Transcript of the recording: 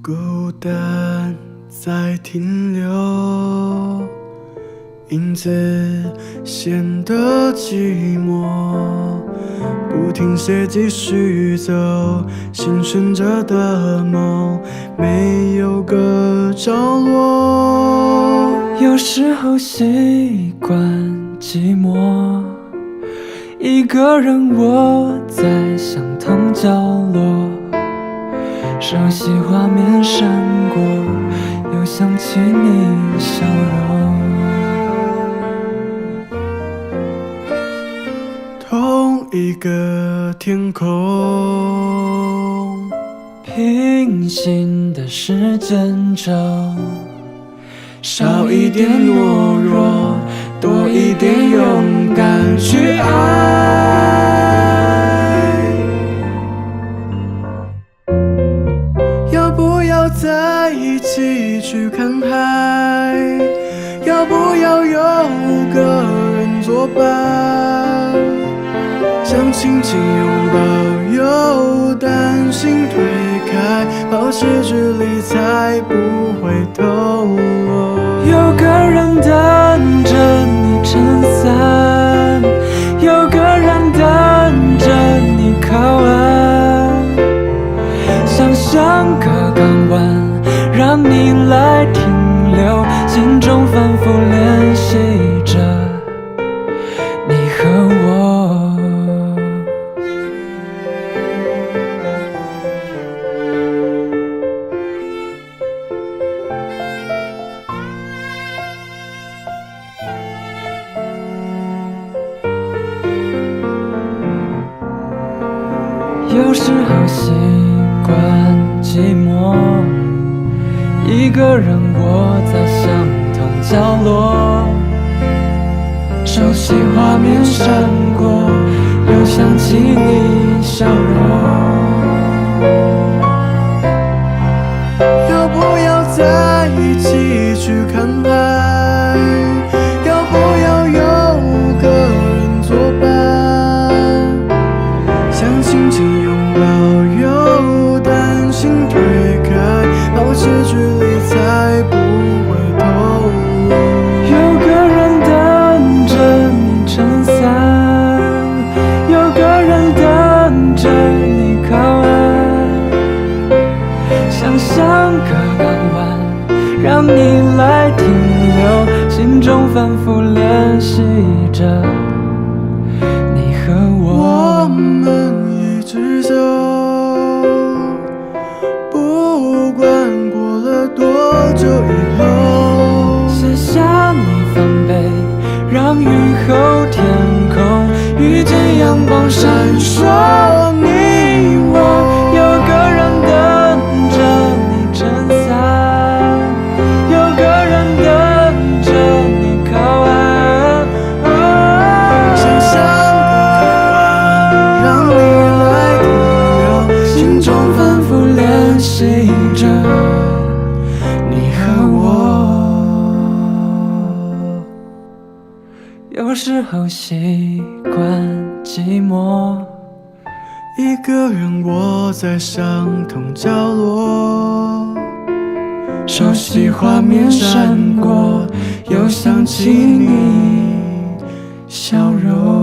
孤单在停留，影子显得寂寞，不停歇继续走，心悬着的梦没有个着落。有时候习惯寂寞，一个人窝在相同角落，熟悉画面闪过，又想起你笑容。同一个天空，平行的时间轴，少一点懦弱，多一点勇敢去爱。要不要在一起去看海？要不要有个人作伴？想轻轻拥抱，又担心推开，保持距离才不会透露。有个人等着你撑伞，有个人等着你靠岸，想像个港湾，让你来停留，心中反复练习着你和我。有时候习惯寂寞，一个人窝在相同角落，熟悉画面闪过，又想起你笑容。要不要在一起去看海？要不要有个人作伴？想轻轻拥抱，又担心推开，保持距离才不会透露。有个人等着你撑伞，有个人等着你靠岸，想像个港湾，让你来停留，心中反复练习着你和我。我们一直走，不管过了多久以后，卸下你防备，让雨后天空遇见阳光闪烁。你我有个人等着你撑伞，有个人等着你靠岸，想像个港湾，让你来停留，心中反复练习着你和我。有时候习惯寂寞，一个人窝在相同角落，熟悉画面闪过，又想起你笑容。